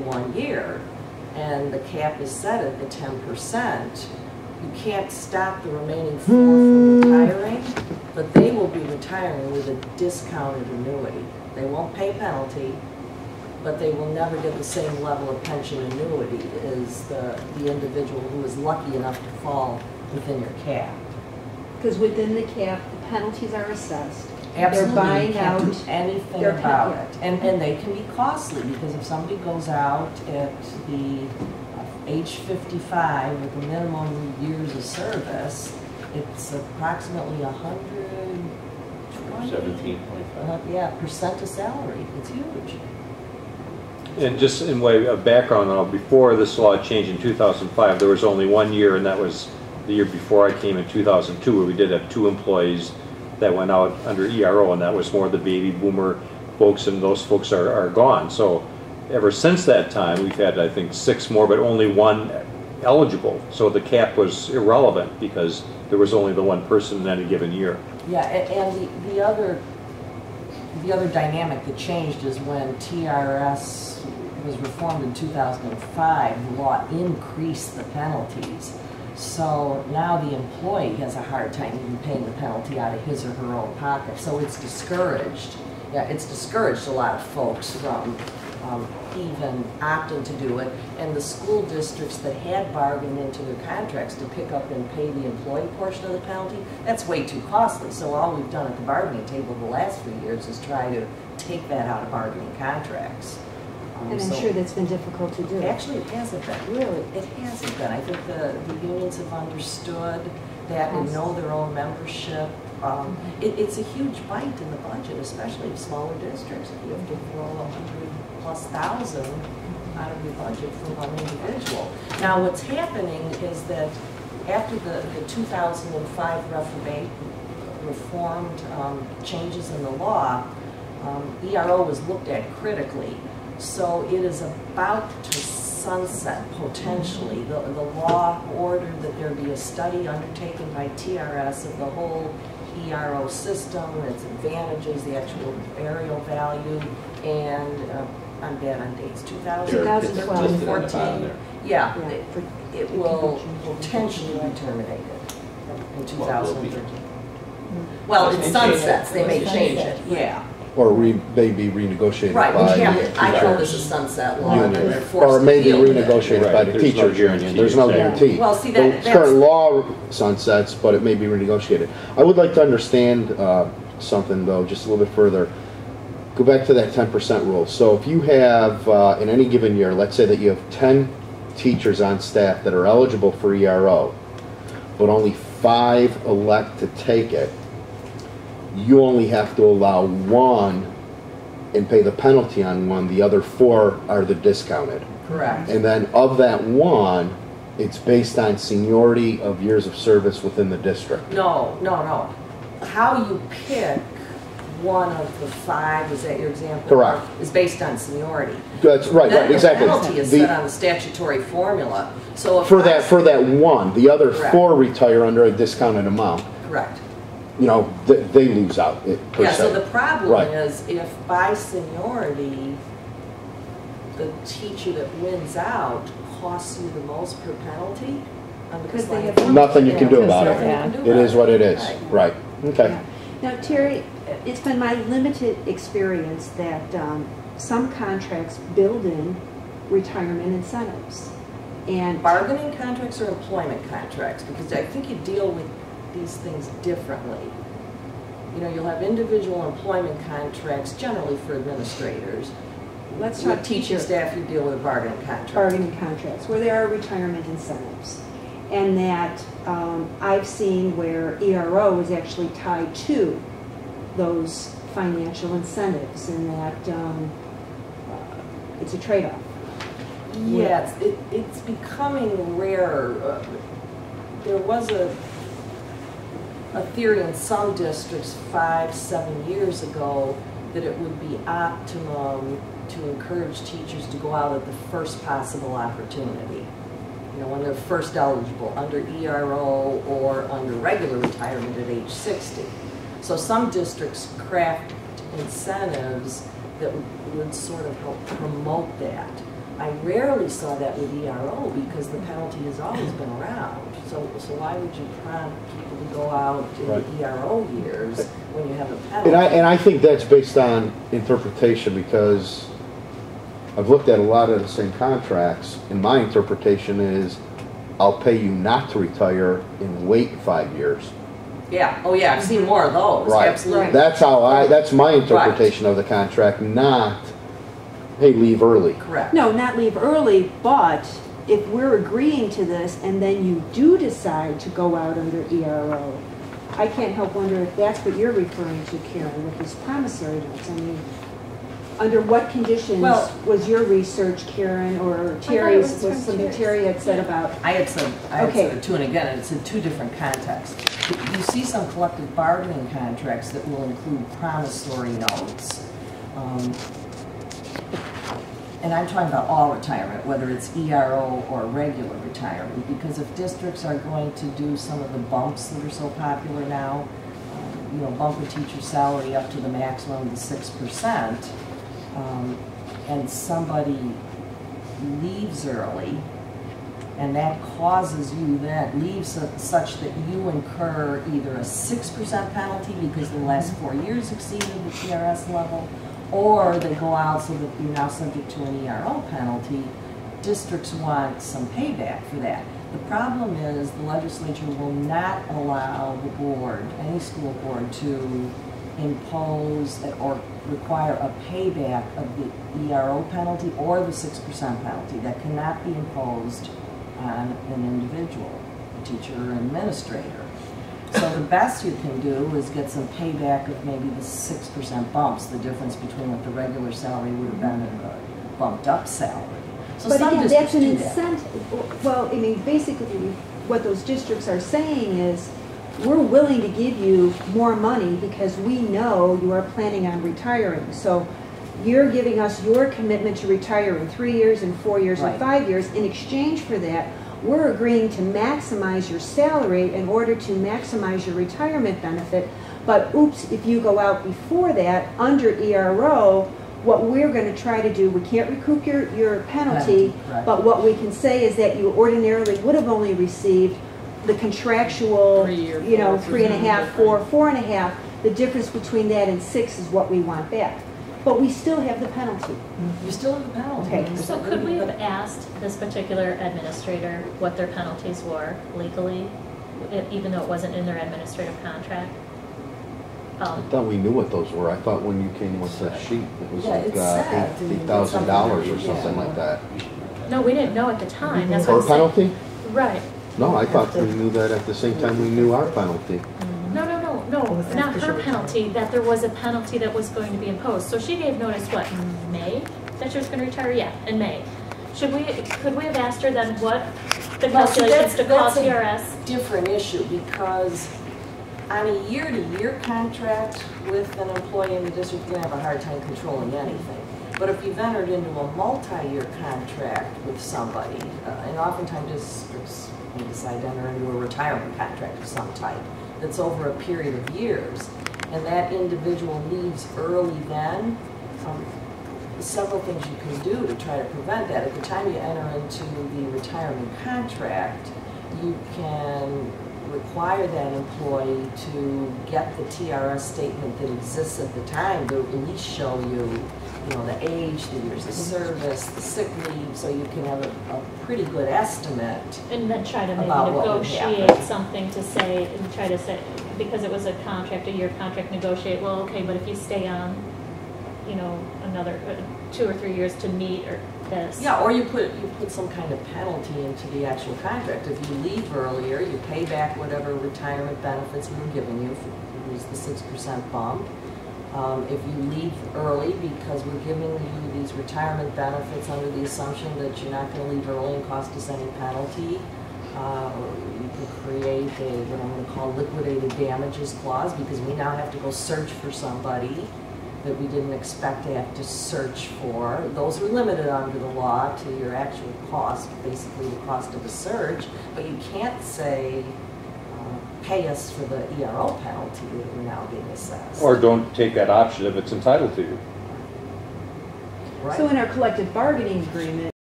1 year, and the cap is set at the 10%. You can't stop the remaining 4 from retiring, but they will be retiring with a discounted annuity. They won't pay penalty, but they will never get the same level of pension annuity as the individual who is lucky enough to fall within your cap. Because within the cap, the penalties are assessed. Absolutely, They're buying you can't out do anything about it. And they can be costly, because if somebody goes out at the age 55 with a minimum years of service, it's approximately 120 17.5 percent of salary. It's huge. And just in way of background, before this law changed in 2005, there was only 1 year, and that was the year before I came in 2002, where we did have 2 employees that went out under ERO, and that was more the baby boomer folks, and those folks are gone. So ever since that time, we've had, I think, 6 more, but only 1 eligible. So the cap was irrelevant because there was only the 1 person in any given year. Yeah, and the other dynamic that changed is when TRS was reformed in 2005, the law increased the penalties. So now the employee has a hard time even paying the penalty out of his or her own pocket. So it's discouraged. Yeah, it's discouraged a lot of folks from even opting to do it. And the school districts that had bargained into their contracts to pick up and pay the employee portion of the penalty, that's way too costly. So all we've done at the bargaining table the last few years is try to take that out of bargaining contracts. And I'm sure that's been difficult to do. Actually, it hasn't been. Really? It hasn't been. I think the unions have understood that and know their own membership. It's a huge bite in the budget, especially in smaller districts. If you have to throw 100,000+ out of your budget for one individual. Now, what's happening is that after the 2005 reformed changes in the law, ERO was looked at critically. So it is about to sunset, potentially. The law ordered that there be a study undertaken by TRS of the whole ERO system, its advantages, the actual aerial value, and I'm bad on dates, 2012, 14. Yeah, it will potentially be terminated in 2013. Well, it sunsets, they may change it, yeah. Or maybe renegotiated right, by I call this a sunset law. Or maybe renegotiated by the teachers union. There's no guarantee. Well, see, the current law sunsets, but it may be renegotiated. I would like to understand something, though, just a little bit further. Go back to that 10% rule. So if you have, in any given year, let's say that you have 10 teachers on staff that are eligible for ERO, but only 5 elect to take it, you only have to allow 1 and pay the penalty on 1. The other 4 are the discounted. Correct. And then of that 1, it's based on seniority of years of service within the district. No. How you pick one of the 5, is that your example? Correct. Is based on seniority. That's right, exactly. The penalty is set on the statutory formula. So if for that 1, the other correct. 4 retire under a discounted amount. Correct. You know, they lose out. Yeah, so the problem is if by seniority the teacher that wins out costs you the most per penalty, because they have nothing you can do about it. It is what it is. Right. Okay. Yeah. Now, Terry, it's been my limited experience that some contracts build in retirement incentives. And bargaining contracts or employment contracts, because I think you deal with these things differently. You know, you'll have individual employment contracts generally for administrators. Let's talk teaching staff, you deal with bargaining contracts. Bargaining contracts, where there are retirement incentives. And that I've seen where ERO is actually tied to those financial incentives, and that it's a trade-off. Yes, it's becoming rarer. There was a theory in some districts 5-7 years ago that it would be optimum to encourage teachers to go out at the first possible opportunity. You know, when they're first eligible under ERO or under regular retirement at age 60. So some districts craft incentives that would sort of help promote that. I rarely saw that with ERO because the penalty has always been around. So why would you prompt people to go out in Right. the ERO years when you have a penalty? And I think that's based on interpretation, because I've looked at a lot of the same contracts, and my interpretation is I'll pay you not to retire and wait 5 years. Yeah, oh yeah, I've seen more of those, Right. absolutely. That's my interpretation of the contract, not, hey, leave early. Correct. No, not leave early, but if we're agreeing to this and then you do decide to go out under ERO, I can't help wonder if that's what you're referring to, Karen, with these promissory notes. I mean, under what conditions Well- was your research, Karen, or Terry's, was was from something Terry's. Terry had said about? I had said Okay. it too, and again, it's in two different contexts. You see some collective bargaining contracts that will include promissory notes. And I'm talking about all retirement, whether it's ERO or regular retirement, because if districts are going to do some of the bumps that are so popular now, bump a teacher's salary up to the maximum of the 6%, and somebody leaves early, and that causes you then, leaves such that you incur either a 6% penalty because the last 4 years exceeded the TRS level, or they go out so that you're now subject to an ERO penalty. Districts want some payback for that. The problem is the legislature will not allow the board, any school board, to impose or require a payback of the ERO penalty or the 6% penalty. That cannot be imposed on an individual, a teacher or administrator. So the best you can do is get some payback of maybe the 6% bumps, the difference between what the regular salary would have been and the bumped up salary. So But some again, districts that's an do that. incentive. Well, I mean, basically, what those districts are saying is, we're willing to give you more money because we know you are planning on retiring. So you're giving us your commitment to retire in 3 years and 4 years and Right. 5 years. In exchange for that, we're agreeing to maximize your salary in order to maximize your retirement benefit. But oops, if you go out before that, under ERO, what we're going to try to do, we can't recoup your penalty, Right. but what we can say is that you ordinarily would have only received the contractual, 3 or 3.5, 4, 4.5. The difference between that and 6 is what we want back. But we still have the penalty. You still have the penalty. Okay. So could we have asked this particular administrator what their penalties were legally, even though it wasn't in their administrative contract? I thought we knew what those were. I thought when you came with that sheet, it was Yeah, like it said, $8,000 or something yeah. like that. No, we didn't know at the time, that's For what a I'm saying. penalty? Right. No, I thought we knew that at the same time we knew our penalty. No, not her penalty, that there was a penalty that was going to be imposed. So she gave notice, what, in May? That she was going to retire? Yeah, in May. Could we have asked her then what the Well, see, calculations to call that's a TRS? different issue, because on a year-to-year contract with an employee in the district, you're going to have a hard time controlling anything. But if you've entered into a multi-year contract with somebody, and oftentimes districts decide to enter into a retirement contract of some type that's over a period of years, and that individual leaves early then, several things you can do to try to prevent that. At the time you enter into the retirement contract, you can require that employee to get the TRS statement that exists at the time to at least show you, the age, the years of service, the sick leave, so you can have a pretty good estimate. And then try to maybe About what would negotiate happen. something to say, and try to say, because it was a year contract, negotiate, well, okay, but if you stay on, another 2 or 3 years to meet or this. Yeah, or you put some kind of penalty into the actual contract. If you leave earlier, you pay back whatever retirement benefits we were giving you, if it was the 6% bump. If you leave early because we're giving you these retirement benefits under the assumption that you're not going to leave early and cost us any penalty, you can create what I'm going to call liquidated damages clause, because we now have to go search for somebody that we didn't expect to have to search for. Those are limited under the law to your actual cost, basically the cost of a search, but you can't say, pay us for the ERO penalty that we're now being assessed. Or don't take that option if it's entitled to you. Right? So in our collective bargaining agreement,